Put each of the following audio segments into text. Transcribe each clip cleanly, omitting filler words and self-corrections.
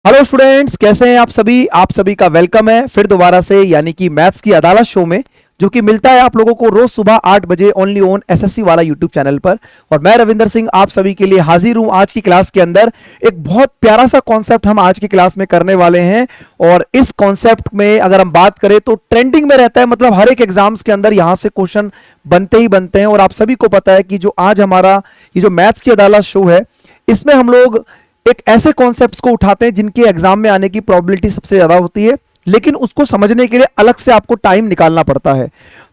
Hello students, कैसे हैं आप सभी का वेलकम है फिर दोबारा से, यानी कि मैथ्स की अदालत शो में, जो कि मिलता है आप लोगों को रोज सुबह 8 बजे ओनली ऑन एसएससी वाला यूट्यूब चैनल पर। और मैं रविंदर सिंह आप सभी के लिए हाजिर हूं आज की क्लास के अंदर। एक बहुत प्यारा सा कॉन्सेप्ट हम आज की क्लास में करने वाले हैं। और इस कॉन्सेप्ट में अगर हम बात करें तो ट्रेंडिंग में रहता है, मतलब हर एक एग्जाम्स के अंदर यहां से क्वेश्चन बनते ही बनते हैं। और आप सभी को पता है कि जो आज हमारा ये जो मैथ्स की अदालत शो है, इसमें हम लोग एक ऐसे कॉन्सेप्ट्स को उठाते हैं जिनके एग्जाम में आने की प्रोबेबिलिटी सबसे ज्यादा होती है, लेकिन उसको समझने के लिए अलग से आपको टाइम निकालना पड़ता है।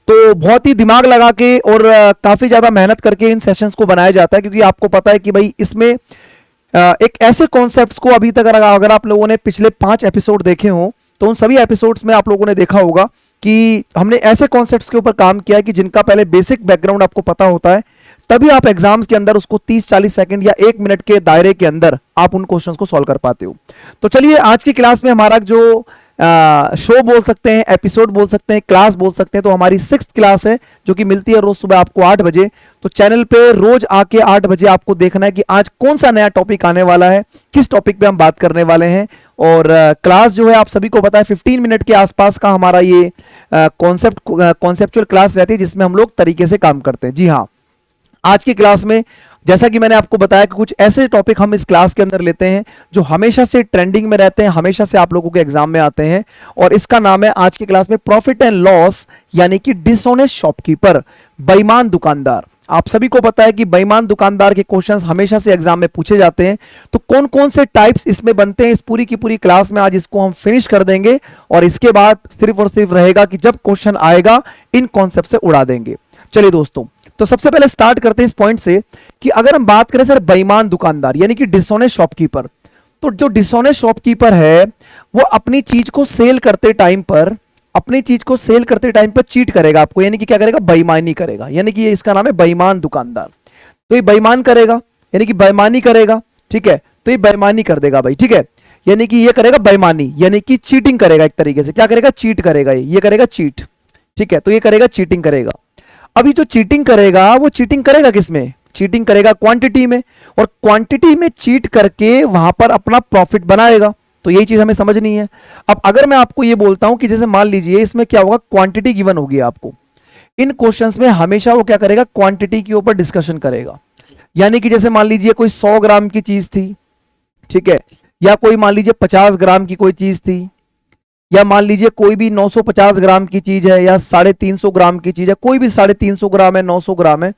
तो बहुत ही दिमाग लगा के और काफी ज्यादा मेहनत करके इन सेशंस को बनाया जाता है, क्योंकि आपको पता है कि भाई इसमें एक ऐसे कॉन्सेप्ट्स को अभी तक अगर आप लोगों ने पिछले 5 एपिसोड देखे हो तो उन सभी एपिसोड्स में आप लोगों ने देखा होगा कि हमने ऐसे कॉन्सेप्ट्स के ऊपर काम किया है कि जिनका पहले बेसिक बैकग्राउंड आपको पता होता है, तभी आप एग्जाम्स के अंदर उसको 30-40 सेकंड या 1 मिनट के दायरे के अंदर आप उन क्वेश्चंस को सॉल्व कर पाते हो। तो चलिए, आज की क्लास में हमारा जो शो बोल सकते हैं, एपिसोड बोल सकते हैं, क्लास बोल सकते हैं, तो हमारी 6th क्लास है जो कि मिलती है रोज सुबह आपको 8 बजे। तो चैनल पे रोज आके 8 बजे आपको देखना है कि आज कौन सा नया टॉपिक आने वाला है, किस टॉपिक पे हम बात करने वाले हैं। और क्लास जो है आप सभी को पता है 15 मिनट के आसपास का हमारा ये कॉन्सेप्चुअल क्लास रहती है, जिसमें हम लोग तरीके से काम करते हैं। जी हाँ, आज की क्लास में जैसा कि मैंने आपको बताया कि कुछ ऐसे टॉपिक हम इस क्लास के अंदर लेते हैं जो हमेशा से ट्रेंडिंग में रहते हैं, हमेशा से आप लोगों के एग्जाम में आते हैं। और इसका नाम है आज की क्लास में प्रॉफिट एंड लॉस, यानी कि डिसऑनेस्ट शॉपकीपर, बेईमान दुकानदार। आप सभी को पता है कि बेईमान दुकानदार के क्वेश्चंस हमेशा से एग्जाम में पूछे जाते हैं। तो कौन कौन से टाइप्स इसमें बनते हैं, इस पूरी की पूरी क्लास में आज इसको हम फिनिश कर देंगे। और इसके बाद सिर्फ और सिर्फ रहेगा कि जब क्वेश्चन आएगा इन कॉन्सेप्ट से उड़ा देंगे। चलिए दोस्तों, तो सबसे पहले स्टार्ट करते हैं इस पॉइंट से कि अगर हम बात करें सर बेईमान दुकानदार यानी कि डिसऑनेस्ट शॉपकीपर, तो जो डिसऑनेस्ट शॉपकीपर है वो अपनी चीज को सेल करते टाइम पर चीट करेगा आपको, यानी कि क्या करेगा, बेईमानी करेगा। यानी कि ये इसका नाम है बेईमान दुकानदार। तो ये बेईमान करेगा यानी कि बेईमानी करेगा, ठीक है। तो ये बेईमानी कर देगा भाई, ठीक है। यानी कि ये करेगा बेईमानी, यानी कि चीटिंग करेगा एक तरीके से। क्या करेगा, चीट करेगा, ये करेगा चीट, ठीक है। तो ये करेगा चीटिंग करेगा। अभी जो चीटिंग करेगा वो चीटिंग करेगा किसमें, चीटिंग करेगा क्वांटिटी में, और क्वांटिटी में चीट करके वहां पर अपना प्रॉफिट बनाएगा। तो यही चीज हमें समझनी है। अब अगर मैं आपको ये बोलता हूं कि जैसे मान लीजिए इसमें क्या होगा, क्वांटिटी गिवन होगी आपको, इन क्वेश्चंस में हमेशा वो क्या करेगा, क्वांटिटी के ऊपर डिस्कशन करेगा। यानी कि जैसे मान लीजिए कोई 100 ग्राम की चीज थी, ठीक है, या कोई मान लीजिए 50 ग्राम की कोई चीज थी, या मान लीजिए कोई भी 950 ग्राम की चीज है, या 350 ग्राम की चीज है, कोई भी 350 ग्राम है, 900 ग्राम है।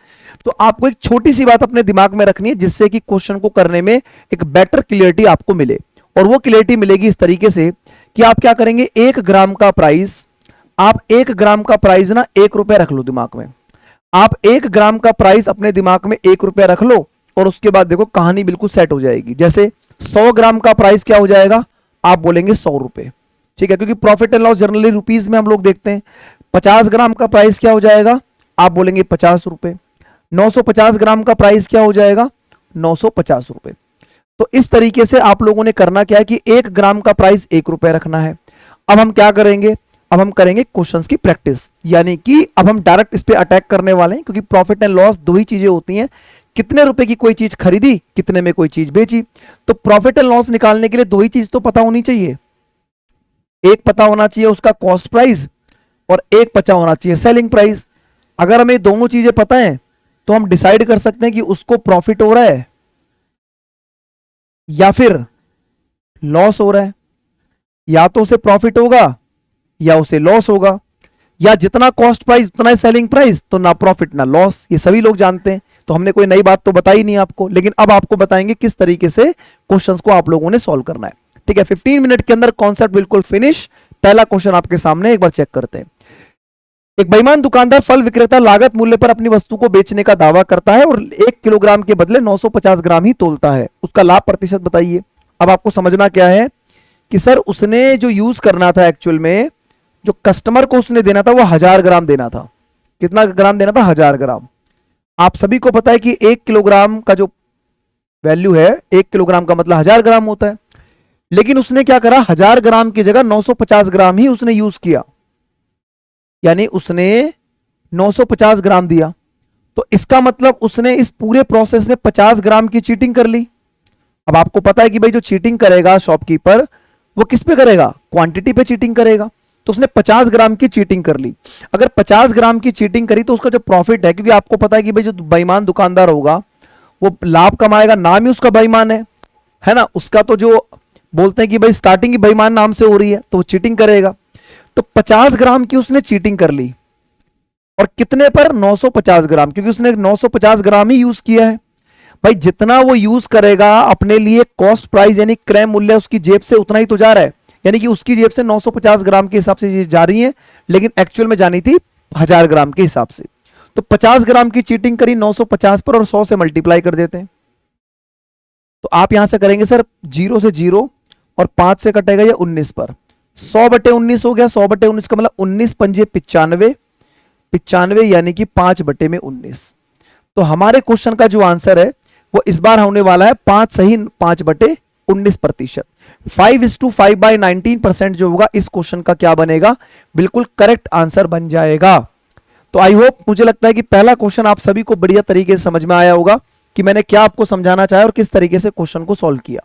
तो आपको एक छोटी सी बात अपने दिमाग में रखनी है, जिससे कि क्वेश्चन को करने में एक बेटर क्लियरिटी आपको मिले। और वो क्लियरिटी मिलेगी इस तरीके से कि आप क्या करेंगे, 1 ग्राम का प्राइस, आप 1 ग्राम का प्राइस ना 1 रुपया रख लो दिमाग में। आप 1 ग्राम का प्राइस अपने दिमाग में 1 रुपया रख लो, और उसके बाद देखो कहानी बिल्कुल सेट हो जाएगी। जैसे 100 ग्राम का प्राइस क्या हो जाएगा, आप बोलेंगे 100 रुपए, ठीक है, क्योंकि profit and loss generally rupees में हम लोग देखते हैं। 50 ग्राम का प्राइस क्या हो जाएगा, आप बोलेंगे 50 रुपए। 950 ग्राम का प्राइस क्या हो जाएगा, 950 रुपए। तो इस तरीके से आप लोगों ने करना क्या है कि 1 ग्राम का प्राइस 1 रुपए रखना है। अब हम क्या करेंगे, अब हम करेंगे क्वेश्चंस की प्रैक्टिस, यानी कि अब हम डायरेक्ट इस पे अटैक करने वाले हैं, क्योंकि प्रॉफिट एंड लॉस दो ही चीजें होती हैं, कितने रुपए की कोई चीज खरीदी, कितने में कोई चीज बेची। तो प्रॉफिट एंड लॉस निकालने के लिए दो ही चीज तो पता होनी चाहिए, एक पता होना चाहिए उसका कॉस्ट प्राइस, और एक पता होना चाहिए सेलिंग प्राइस। अगर हमें दोनों चीजें पता है तो हम डिसाइड कर सकते हैं कि उसको प्रॉफिट हो रहा है या फिर लॉस हो रहा है। या तो उसे प्रॉफिट होगा या उसे लॉस होगा, या जितना कॉस्ट प्राइस उतना सेलिंग प्राइस, तो ना प्रॉफिट ना लॉस, ये सभी लोग जानते हैं। तो हमने कोई नई बात तो बताई नहीं आपको, लेकिन अब आपको बताएंगे किस तरीके से क्वेश्चंस को आप लोगों ने सॉल्व करना है, ठीक है। 15 मिनट के अंदर कॉन्सेप्ट बिल्कुल फिनिश। पहला क्वेश्चन आपके सामने, एक बार चेक करते हैं। एक बेईमान दुकानदार फल विक्रेता लागत मूल्य पर अपनी वस्तु को बेचने का दावा करता है और 1 किलोग्राम के बदले 950 ग्राम ही तोलता है, उसका लाभ प्रतिशत बताइए। अब आपको समझना क्या है कि सर उसने जो यूज करना था, एक्चुअल में जो कस्टमर को उसने देना था वो 1000 ग्राम देना था। कितना ग्राम देना था, 1000 ग्राम। आप सभी को पता है कि 1 किलोग्राम का जो वैल्यू है, 1 किलोग्राम का मतलब 1000 ग्राम होता है। लेकिन उसने क्या करा, 1000 ग्राम की जगह 950 ग्राम ही उसने यूज किया, यानी उसने 950 ग्राम दिया। तो इसका मतलब उसने इस पूरे प्रोसेस में 50 ग्राम की चीटिंग कर ली। अब आपको पता है कि भाई जो चीटिंग करेगा शॉपकीपर वो किस पे करेगा, क्वांटिटी पे चीटिंग करेगा। तो उसने 50 ग्राम की चीटिंग कर ली। अगर 50 ग्राम की चीटिंग करी तो उसका जो प्रॉफिट है, क्योंकि आपको पता है कि भाई जो बेईमान दुकानदार होगा वो लाभ कमाएगा, नाम ही उसका बेईमान है ना। उसका तो जो बोलते हैं कि भाई स्टार्टिंग ही बेईमान नाम से हो रही है तो वो चीटिंग करेगा। तो 50 ग्राम की उसने चीटिंग कर ली, और कितने पर, 950 ग्राम, क्योंकि उसने 950 ग्राम ही यूज किया है। भाई जितना वो यूज करेगा अपने लिए कॉस्ट प्राइस यानी क्रय मूल्य उसकी जेब से उतना ही तो जा रहा है, यानी कि उसकी जेब से 950 ग्राम के हिसाब से जा रही है, लेकिन एक्चुअल में जानी थी 1000 ग्राम के हिसाब से। तो 50 ग्राम की चीटिंग करी 950 पर, और 100 से मल्टीप्लाई कर देते हैं। तो आप यहां से करेंगे सर 0 से 0 और 5 से कटेगा ये 19 पर, 100/19 हो गया। 100/19 का मतलब 19 पंजे 95, 95 यानी कि 5/19। तो हमारे क्वेश्चन का जो आंसर है वो इस बार होने वाला है 5 सही 5/19%। 5:5/19% जो होगा इस क्वेश्चन का क्या बनेगा, बिल्कुल करेक्ट आंसर बन जाएगा। तो आई होप, मुझे लगता है कि पहला क्वेश्चन आप सभी को बढ़िया तरीके से समझ में आया होगा कि मैंने क्या आपको समझाना चाहा और किस तरीके से क्वेश्चन को सॉल्व किया।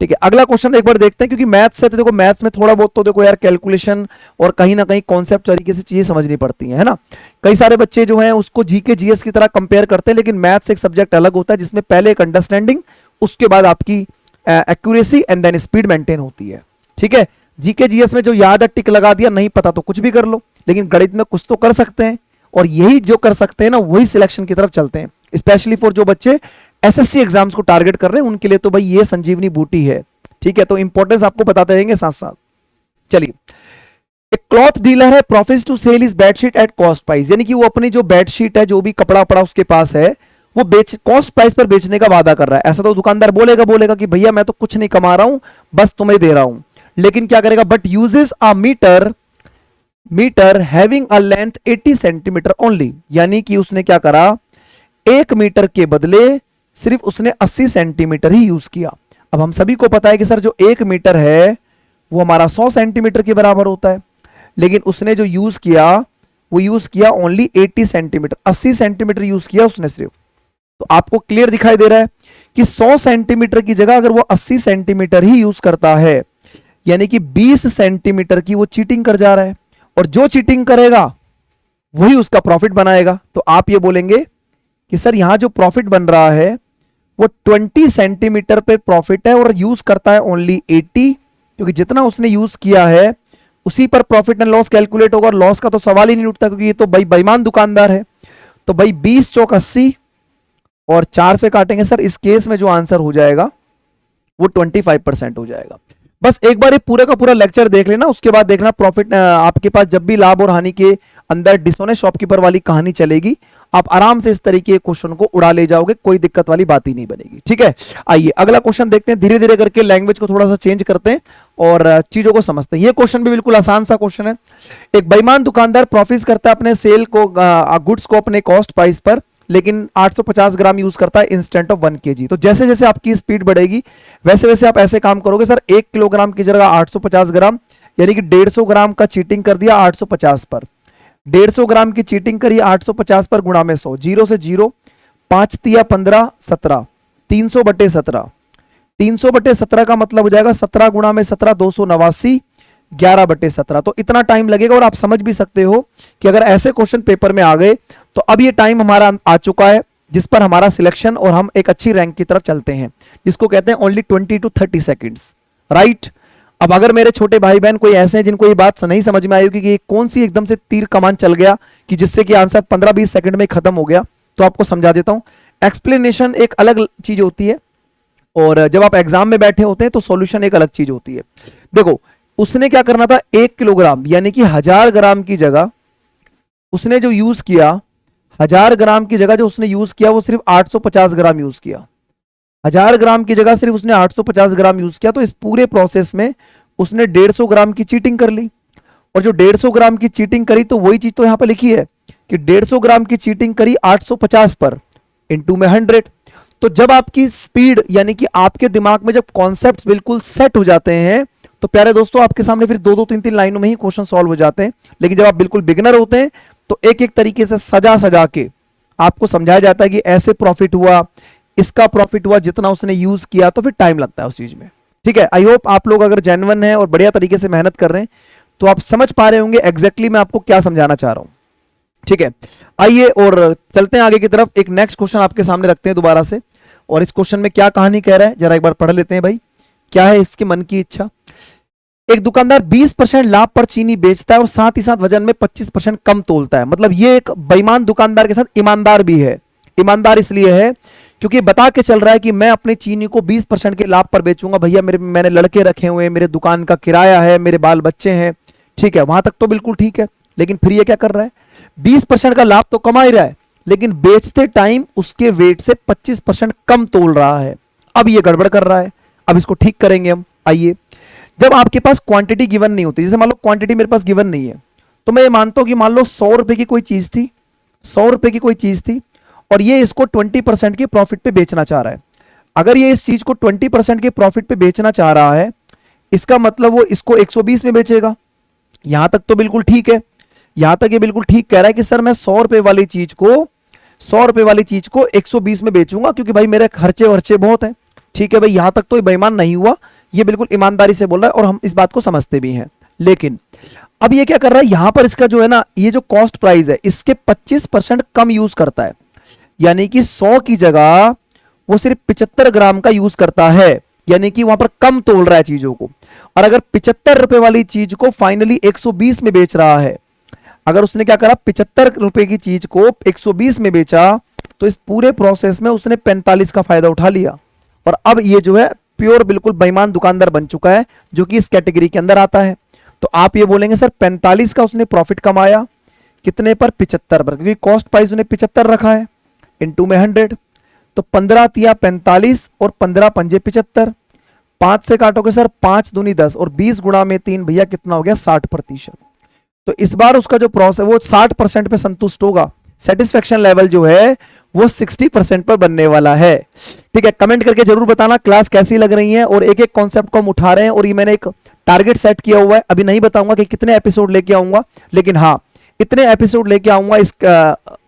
ठीक है, अगला क्वेश्चन एक बार देखते हैं, क्योंकि मैथ्स है तो देखो मैथ्स में थोड़ा बहुत तो देखो यार कैलकुलेशन और कहीं ना कहीं कॉन्सेप्ट तरीके से चीजें समझनी पड़ती है ना। कई सारे बच्चे जो हैं उसको जीके जीएस की तरह कंपेयर करते हैं, लेकिन मैथ्स एक सब्जेक्ट अलग होता है जिसमें पहले एक अंडरस्टैंडिंग, उसके बाद आपकी accuracy and then speed maintain होती है। ठीक है, जीके जीएस में जो याद है टिक लगा दिया, नहीं पता तो कुछ भी कर लो, लेकिन गणित में कुछ तो कर सकते हैं, और यही जो कर सकते हैं ना वही सिलेक्शन की तरफ चलते हैं। स्पेशली फॉर जो बच्चे एसएससी एग्जाम्स को टारगेट कर रहे हैं उनके लिए तो भाई ये संजीवनी बूटी है। ठीक है, तो इंपॉर्टेंस आपको बताते रहेंगे साथ साथ। चलिए, एक क्लॉथ डीलर है, profits to sell is bedsheet at cost price, यानी कि वो अपनी जो बेडशीट है, जो भी कपड़ा पड़ा उसके पास है, वो कॉस्ट प्राइस पर बेचने का वादा कर रहा है। ऐसा तो दुकानदार बोलेगा कि भैया मैं तो कुछ नहीं कमा रहा हूं, बस तुम्हें दे रहा हूं, लेकिन क्या करेगा, but uses a metre having a length 80 centimetre only, यानी कि उसने क्या करा, 1 मीटर के बदले सिर्फ उसने 80 सेंटीमीटर ही यूज किया। अब हम सभी को पता है कि सर जो 1 मीटर है वो हमारा 100 सेंटीमीटर के बराबर होता है, लेकिन उसने जो यूज किया वो यूज किया ओनली 80 सेंटीमीटर, 80 सेंटीमीटर यूज किया उसने सिर्फ। तो आपको क्लियर दिखाई दे रहा है कि 100 सेंटीमीटर की जगह अगर वो 80 सेंटीमीटर ही यूज करता है, यानी कि 20 सेंटीमीटर की वो चीटिंग कर जा रहा है, और जो चीटिंग करेगा वही उसका प्रॉफिट बनाएगा। तो आप ये बोलेंगे कि सर यहां जो प्रॉफिट बन रहा है वो 20 सेंटीमीटर पे प्रॉफिट है और यूज करता है ओनली 80, क्योंकि जितना उसने यूज किया है उसी पर प्रॉफिट एंड लॉस कैलकुलेट होगा, और लॉस का तो सवाल ही नहीं उठता क्योंकि ये तो भाई बेईमान दुकानदार है। तो भाई 20 चौक 80 और 4 से काटेंगे सर, इस केस में जो आंसर हो जाएगा वो 25% हो जाएगा। बस एक बार ये पूरा का पूरा लेक्चर देख लेना, उसके बाद देखना प्रॉफिट आपके पास जब भी लाभ और हानि के अंदर डिसऑनेस्ट शॉपकीपर वाली कहानी चलेगी, आप आराम से इस तरीके के क्वेश्चन को उड़ा ले जाओगे, कोई दिक्कत वाली बात ही नहीं बनेगी। ठीक है, आइए अगला क्वेश्चन देखते हैं, धीरे धीरे करके लैंग्वेज को थोड़ा सा चेंज करते हैं और चीजों को समझते हैं। ये क्वेश्चन भी बिल्कुल आसान सा क्वेश्चन है। एक बेईमान दुकानदार प्रॉफिट करता है अपने सेल को, गुड्स को अपने कॉस्ट प्राइस पर, लेकिन 850 ग्राम यूज करता है इंस्टेंट ऑफ 1 kg। तो जैसे जैसे आपकी स्पीड बढ़ेगी वैसे वैसे आप ऐसे काम करोगे, सर 1 किलोग्राम की जगह 850 ग्राम, यानी कि 150 ग्राम का चीटिंग कर दिया 850 पर, 150 ग्राम की चीटिंग करी 850 पर गुणा में 100, 0 से 0, 5 तिया 15, 17, 300/17, 300/17 का मतलब हो जाएगा 17 गुणा में 17, 289, 11/17। तो इतना टाइम लगेगा, और आप समझ भी सकते हो कि अगर ऐसे क्वेश्चन पेपर में आ गए तो अब ये टाइम हमारा आ चुका है जिस पर हमारा सिलेक्शन और हम एक अच्छी रैंक की तरफ चलते हैं, जिसको कहते हैं ओनली 20 to 30 सेकेंड्स, राइट। अब अगर मेरे छोटे भाई बहन कोई ऐसे हैं जिनको ये बात नहीं समझ में आई होगी कि कौन सी एकदम से तीर कमान चल गया कि जिससे कि आंसर 15-20 सेकंड में खत्म हो गया, तो आपको समझा देता हूं। एक्सप्लेनेशन एक अलग चीज होती है, और जब आप एग्जाम में बैठे होते हैं तो सॉल्यूशन एक अलग चीज होती है। देखो उसने क्या करना था, 1 किलोग्राम यानी कि 1000 ग्राम की जगह उसने जो यूज किया, 1000 ग्राम की जगह जो उसने यूज किया वो सिर्फ 850 ग्राम यूज किया, 1000 ग्राम की जगह सिर्फ उसने 850 ग्राम यूज किया। तो इस पूरे प्रोसेस में उसने 150 ग्राम की चीटिंग कर ली, और जो 150 ग्राम की चीटिंग करी तो वही चीज तो यहां पर लिखी है कि 150 ग्राम की चीटिंग करी 850 पर, इनटू में 100। तो जब आपकी स्पीड यानी कि आपके दिमाग में जब कॉन्सेप्ट्स बिल्कुल सेट हो जाते हैं तो प्यारे दोस्तों आपके सामने फिर 2-2, 3-3 लाइनों में ही क्वेश्चन सॉल्व हो जाते हैं। लेकिन जब आप बिल्कुल बिगिनर होते हैं तो एक एक तरीके से सजा सजा के आपको समझाया जाता है कि ऐसे प्रॉफिट हुआ, इसका प्रॉफिट हुआ जितना उसने यूज किया, तो फिर टाइम लगता है उस चीज में। ठीक है, आई होप आप लोग अगर जेन्युइन हैं और बढ़िया तरीके से मेहनत कर रहे हैं तो आप समझ पा रहे होंगे एग्जैक्टली मैं आपको क्या समझाना चाह रहा हूं। ठीक है, आइए और चलते हैं आगे की तरफ। एक नेक्स्ट क्वेश्चन आपके सामने रखते हैं दोबारा से, और इस क्वेश्चन में क्या कहानी कह रहा है जरा एक बार पढ़ लेते हैं भाई, क्या है इसके मन की इच्छा। एक दुकानदार 20% लाभ पर चीनी बेचता है और साथ ही साथ वजन में 25% कम तोलता है। मतलब ये एक बेईमान दुकानदार के साथ ईमानदार भी है। ईमानदार इसलिए है क्योंकि बता के चल रहा है कि मैं अपनी चीनी को 20% के लाभ पर बेचूंगा। भैया मैंने लड़के रखे हुए हैं, मेरे दुकान का किराया है, मेरे बाल बच्चे हैं। ठीक है, वहां तक तो बिल्कुल ठीक है, लेकिन फिर ये क्या कर रहा है, 20% का लाभ तो कमा ही रहा है, लेकिन बेचते टाइम उसके वेट से 25% कम तोल रहा है। अब ये गड़बड़ कर रहा है, अब इसको ठीक करेंगे हम। आइए, जब आपके पास क्वांटिटी गिवन नहीं होती, जैसे मान लो क्वांटिटी मेरे पास गिवन नहीं है, तो मैं ये मानता हूं कि मान लो 100 रुपए की कोई चीज थी, 100 रुपए की कोई चीज थी, और ये इसको 20% के प्रॉफिट पे बेचना चाह रहा है। अगर ये इस चीज को 20% के प्रॉफिट पे बेचना चाह रहा है, इसका मतलब वो इसको 120 में बेचेगा। यहां तक तो बिल्कुल ठीक है, यहां तक ये बिल्कुल ठीक कह रहा है कि सर मैं 100 रुपए वाली चीज को 120 में बेचूंगा, क्योंकि भाई मेरे खर्चे वर्चे बहुत हैं। ठीक है भाई, यहां तक तो ये बेईमान नहीं हुआ, ये बिल्कुल ईमानदारी से बोल रहा है और हम इस बात को समझते भी हैं। लेकिन अब ये क्या कर रहा है, यहां पर इसका जो है ना, ये जो कॉस्ट प्राइस है इसके 25% कम यूज करता है। यानी कि 100 की जगह वो सिर्फ 75 ग्राम का यूज करता है, यानी कि वहां पर कम तोल रहा है चीजों को। और अगर 75 रुपए वाली चीज को फाइनली 120 में बेच रहा है, अगर उसने क्या करा, 75 रुपए की चीज को 120 में बेचा, तो इस पूरे प्रोसेस में उसने 45 का फायदा उठा लिया। और अब ये जो है प्योर बिल्कुल बेईमान दुकानदार बन चुका है, जो कि इस कैटेगरी के अंदर आता है। तो आप ये बोलेंगे सर 45 का उसने प्रॉफिट कमाया, कितने पर, 75 पर, क्योंकि कॉस्ट प्राइस उसने 75 रखा है, इनटू में 100, तो 15 तिया 45 और 15 पंजे 75। 5 से काटोगे सर, 5 दूनी 10 और 20 गुणा में 3, भैया कितना हो गया, 60%। तो इस बार उसका जो प्रोसेस वो 60% पे संतुष्ट होगा। सेटिस्फेक्शन लेवल जो है वो 60% पर बनने वाला है। ठीक है, कमेंट करके जरूर बताना क्लास कैसी लग रही है, और एक एक कॉन्सेप्ट को हम उठा रहे हैं। और ये मैंने एक टारगेट सेट किया हुआ है, अभी नहीं बताऊंगा कि कितने एपिसोड लेके आऊंगा, लेकिन हाँ इतने एपिसोड लेके आऊंगा इस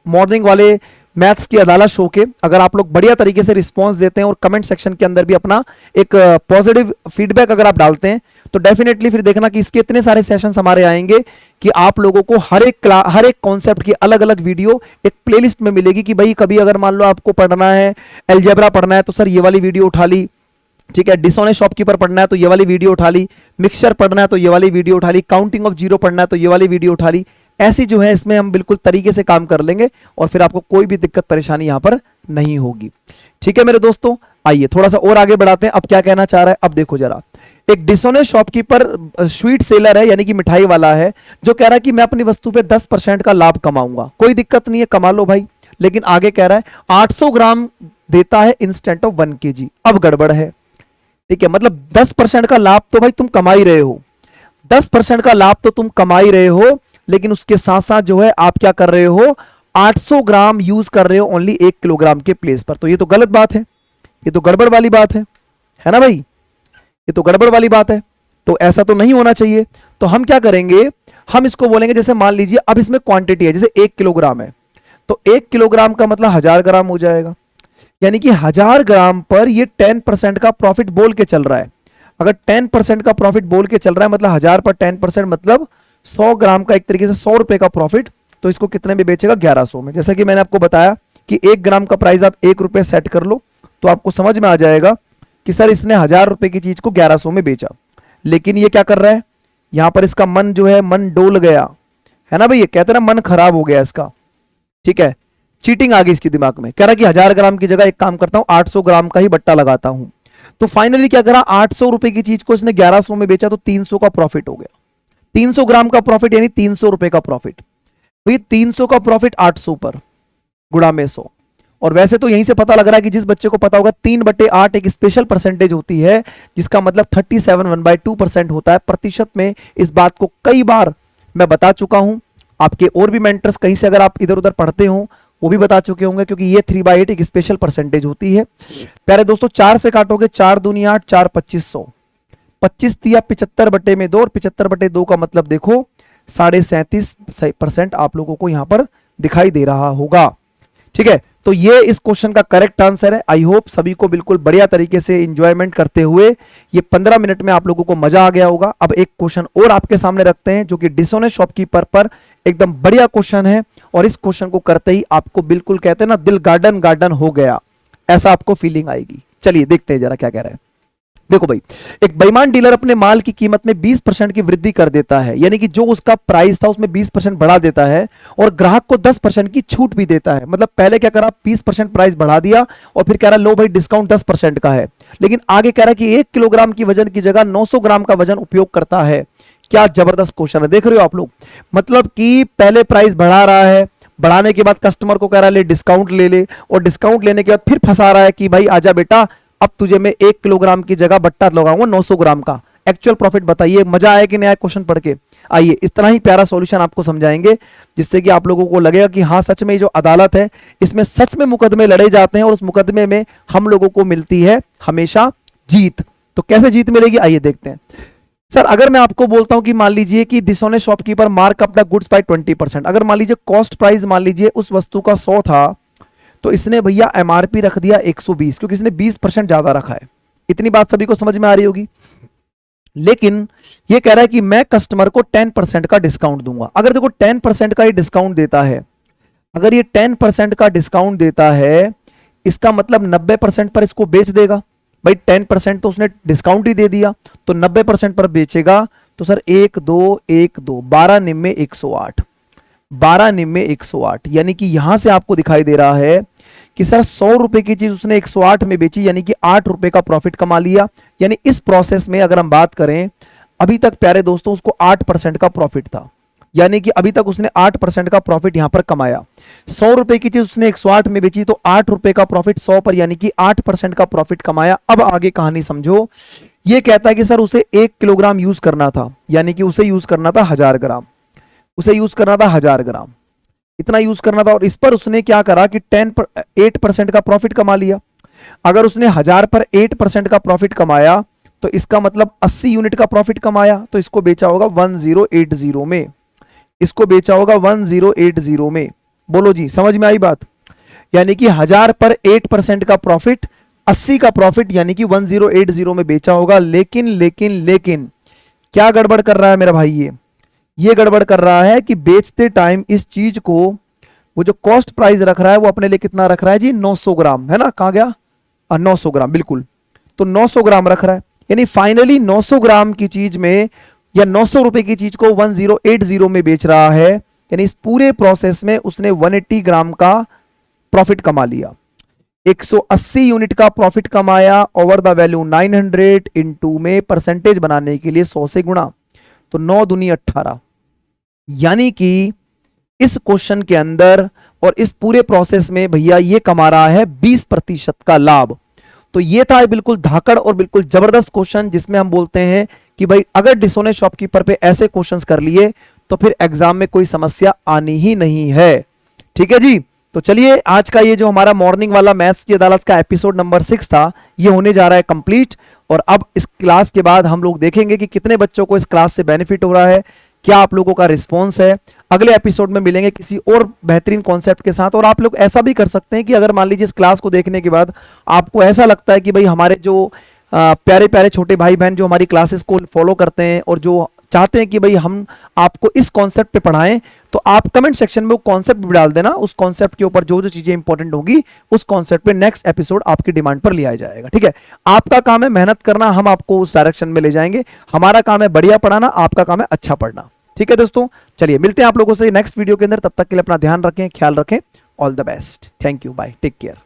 मॉर्निंग वाले मैथ्स की अदालत शो के। अगर आप लोग बढ़िया तरीके से रिस्पांस देते हैं और कमेंट सेक्शन के अंदर भी अपना एक पॉजिटिव फीडबैक अगर आप डालते हैं, तो डेफिनेटली फिर देखना कि इसके इतने सारे सेशंस हमारे आएंगे कि आप लोगों को हर एक कॉन्सेप्ट की अलग अलग वीडियो एक प्लेलिस्ट में मिलेगी। कि भाई कभी अगर मान लो आपको पढ़ना है, अलजेब्रा पढ़ना है, तो सर ये वाली वीडियो उठा ली। ठीक है, डिसऑनेस्ट शॉपकीपर पढ़ना है तो ये वाली वीडियो उठा ली, मिक्सचर पढ़ना है तो ये वाली वीडियो उठा ली, काउंटिंग ऑफ जीरो पढ़ना है तो ये वाली वीडियो उठा ली। ऐसी जो है इसमें हम बिल्कुल तरीके से काम कर लेंगे और फिर आपको कोई भी दिक्कत परेशानी यहां पर नहीं होगी। ठीक है मेरे दोस्तों, आइए थोड़ा सा और आगे बढ़ाते हैं। अब क्या कहना चाह रहा है, अब देखो जरा। एक डिसऑनेस्ट शॉपकीपर स्वीट सेलर है, यानी कि मिठाई वाला है, जो कह रहा है कि मैं अपनी वस्तु पे 10% का लाभ कमाऊंगा। कोई दिक्कत नहीं है, कमा लो भाई। लेकिन आगे कह रहा है 800 ग्राम देता है इंस्टेंट ऑफ 1 kg। अब गड़बड़ है। ठीक है, मतलब 10% का लाभ तो भाई तुम कमा ही रहे हो, 10% का लाभ तो तुम कमा ही रहे हो, लेकिन उसके साथ साथ जो है आप क्या कर रहे हो, 800 ग्राम यूज कर रहे हो ओनली 1 किलोग्राम के प्लेस पर। तो ये तो गलत बात है, ये तो गड़बड़ वाली बात है ना भाई, ये तो गड़बड़ वाली बात है। तो ऐसा तो नहीं होना चाहिए। तो हम क्या करेंगे, हम इसको बोलेंगे, जैसे मान लीजिए अब इसमें क्वांटिटी है, जैसे 1 किलोग्राम है, तो 1 किलोग्राम का मतलब 1000 ग्राम हो जाएगा। यानी कि 1000 ग्राम पर ये 10% का प्रॉफिट बोल के चल रहा है। अगर 10% का प्रॉफिट बोल के चल रहा है, मतलब 1000 पर 10% मतलब 100 ग्राम का, एक तरीके से 100 रुपए का प्रॉफिट। तो इसको कितने में बेचेगा, 1100 में। जैसा कि मैंने आपको बताया कि 1 ग्राम का प्राइस आप 1 रुपए सेट कर लो, तो आपको समझ में आ जाएगा कि सर इसने 1000 रुपए की चीज को 1100 में बेचा। लेकिन ये क्या कर रहा है, यहां पर इसका मन जो है, मन डोल गया है ना भाई, ये कहते हैं ना मन खराब हो गया इसका। ठीक है, चीटिंग आ गई इसके दिमाग में, कह रहा कि 1000 ग्राम की जगह एक काम करता हूं, 800 ग्राम का ही बट्टा लगाता हूं। तो फाइनली क्या करा, 800 रुपए की चीज को इसने 1100 में बेचा, तो 300 का प्रॉफिट हो गया। 300 ग्राम का प्रॉफिट यानी 300 रुपए का प्रॉफिट। भाई 300 का प्रॉफिट 800 पर गुणा में 100। और वैसे तो यहीं से पता लग रहा है कि जिस बच्चे को पता होगा 3/8 एक स्पेशल परसेंटेज होती है, जिसका मतलब 37 1/2% होता है प्रतिशत में। इस बात को कई बार मैं बता चुका हूं, आपके और भी मेंटर्स कहीं से अगर आप इधर उधर पढ़ते हो वो भी बता चुके होंगे, क्योंकि ये 3/8 एक स्पेशल परसेंटेज होती है। प्यारे दोस्तों, 4 से काटोगे 4 दूनी 8, 4 2500, 25 तिया 75/2 और 75/2 का मतलब देखो 37.5% आप लोगों को यहां पर दिखाई दे रहा होगा। ठीक है, तो ये इस क्वेश्चन का करेक्ट आंसर है। आई होप सभी को बिल्कुल बढ़िया तरीके से इंजॉयमेंट करते हुए ये 15 मिनट में आप लोगों को मजा आ गया होगा। अब एक क्वेश्चन और आपके सामने रखते हैं जो कि डिसऑनेस्ट शॉपकीपर पर एकदम बढ़िया क्वेश्चन है, और इस क्वेश्चन को करते ही आपको बिल्कुल कहते हैं ना दिल गार्डन गार्डन हो गया, ऐसा आपको फीलिंग आएगी। चलिए देखते हैं जरा क्या कह रहा है। देखो भाई, एक बेईमान डीलर अपने माल की कीमत में 20% की वृद्धि कर देता है, यानी कि जो उसका प्राइस था उसमें 20% बढ़ा देता है, और ग्राहक को 10% की छूट भी देता है। मतलब पहले क्या करा, 20% प्राइस बढ़ा दिया और फिर कह रहा लो भाई डिस्काउंट 10% का है, लेकिन आगे कह रहा कि 1 किलोग्राम की वजन की जगह 900 ग्राम का वजन उपयोग करता है। क्या जबरदस्त क्वेश्चन है, देख रहे हो आप लोग। मतलब कि पहले प्राइस बढ़ा रहा है, बढ़ाने के बाद कस्टमर को कह रहा है ले डिस्काउंट ले ले, और डिस्काउंट लेने के बाद फिर फंसा रहा है कि भाई आजा बेटा अब तुझे मैं 1 किलोग्राम की जगह बट्टा लगाऊंगा 900 ग्राम का। एक्चुअल प्रॉफिट बताइए, मजा आया कि नहीं आया क्वेश्चन पढ़ के। आइए इस तरह ही प्यारा सॉल्यूशन आपको समझाएंगे जिससे कि आप लोगों को लगेगा कि हाँ सच में जो अदालत है इसमें सच में मुकदमे लड़े जाते हैं, और उस मुकदमे में हम लोगों को मिलती है हमेशा जीत। तो कैसे जीत मिलेगी, आइए देखते हैं। सर अगर मैं आपको बोलता हूं कि मान लीजिए कि dishonest shopkeeper mark up the goods by 20%, अगर मान लीजिए कॉस्ट प्राइस मान लीजिए उस वस्तु का 100 था, तो इसने भैया एमआरपी रख दिया 120, क्योंकि इसने 20% ज्यादा रखा है। इतनी बात सभी को समझ में आ रही होगी। लेकिन ये कह रहा है कि मैं कस्टमर को 10% का डिस्काउंट दूंगा। अगर देखो 10% का ये डिस्काउंट देता है, अगर ये 10% का डिस्काउंट देता है, इसका मतलब 90% पर इसको बेच देगा। भाई 10% तो उसने डिस्काउंट ही दे दिया, तो 90% पर बेचेगा। तो सर 1 2 1 2 12 निम्मे 108, 12 निम्मे 108, यानी कि यहां से आपको दिखाई दे रहा है कि सर 100 रुपए की चीज उसने 108 में बेची, यानी कि 8 रुपए का प्रॉफिट कमा लिया। यानी इस प्रोसेस में अगर हम बात करें, अभी तक प्यारे दोस्तों उसको 8% का प्रॉफिट था, यानी कि अभी तक उसने 8% का प्रॉफिट यहां पर कमाया। 100 रुपए की चीज उसने 108 में बेची, तो 8 रुपए का प्रॉफिट 100 पर, यानी कि 8% का प्रॉफिट कमाया। अब आगे कहानी समझो। ये कहता है कि सर उसे 1 किलोग्राम यूज करना था, यानी कि उसे यूज करना था 1000 ग्राम, उसे यूज करना था 1000 ग्राम, इतना यूज करना था, और इस पर उसने क्या करा कि 8% का प्रॉफिट कमा लिया। अगर उसने 1000 पर 8% का प्रॉफिट कमाया, तो इसका मतलब 80 यूनिट का प्रॉफिट कमाया, तो इसको बेचा होगा 1080 में, इसको बेचा होगा 1080 में। बोलो जी, समझ में आई बात। यानी कि 1000 पर 8% का प्रॉफिट, 80 का प्रॉफिट, यानी कि 1080 में बेचा होगा। लेकिन लेकिन लेकिन क्या गड़बड़ कर रहा है मेरा भाई, ये गड़बड़ कर रहा है कि बेचते टाइम इस चीज को, वो जो कॉस्ट प्राइस रख रहा है वो अपने लिए कितना रख रहा है जी, 900 ग्राम, है ना, कहां गया 900 ग्राम, बिल्कुल। तो 900 ग्राम रख रहा है, यानी फाइनली 900 ग्राम की चीज में या 900 रुपए की चीज को 1080 में बेच रहा है। यानी इस पूरे प्रोसेस में उसने 180 ग्राम का प्रॉफिट कमा लिया, 180 यूनिट का प्रॉफिट कमाया ओवर द वैल्यू 900 इनटू में परसेंटेज बनाने के लिए 100 से गुणा, तो 9 दूनी 18, यानी कि इस क्वेश्चन के अंदर और इस पूरे प्रोसेस में भैया ये कमा रहा है 20% का लाभ। तो ये था बिल्कुल धाकड़ और बिल्कुल जबरदस्त क्वेश्चन, जिसमें हम बोलते हैं कि भाई अगर डिसऑनेस्ट शॉपकीपर पे ऐसे क्वेश्चंस कर लिए तो फिर एग्जाम में कोई समस्या आनी ही नहीं है। ठीक है जी, तो चलिए आज का ये जो हमारा मॉर्निंग वाला मैथ्स की अदालत का एपिसोड नंबर 6 था, ये होने जा रहा है कंप्लीट। और अब इस क्लास के बाद हम लोग देखेंगे कि कितने बच्चों को इस क्लास से बेनिफिट हो रहा है, क्या आप लोगों का रिस्पॉन्स है। अगले एपिसोड में मिलेंगे किसी और बेहतरीन कॉन्सेप्ट के साथ। और आप लोग ऐसा भी कर सकते हैं कि अगर मान लीजिए इस क्लास को देखने के बाद आपको ऐसा लगता है कि भाई हमारे जो प्यारे प्यारे छोटे भाई बहन जो हमारी क्लासेस को फॉलो करते हैं और जो चाहते हैं कि भाई हम आपको इस कॉन्सेप्ट पे पढ़ाएं, तो आप कमेंट सेक्शन में वो कॉन्सेप्ट भी डाल देना। उस कॉन्सेप्ट के ऊपर जो जो चीजें इंपॉर्टेंट होगी उस कॉन्सेप्ट पे नेक्स्ट एपिसोड आपकी डिमांड पर लिया जाएगा। ठीक है, आपका काम है मेहनत करना, हम आपको उस डायरेक्शन में ले जाएंगे। हमारा काम है बढ़िया पढ़ाना, आपका काम है अच्छा पढ़ना। ठीक है दोस्तों, चलिए मिलते हैं आप लोगों से नेक्स्ट वीडियो के अंदर। तब तक के लिए अपना ध्यान रखें, ख्याल रखें। All the best, thank you, bye, take care.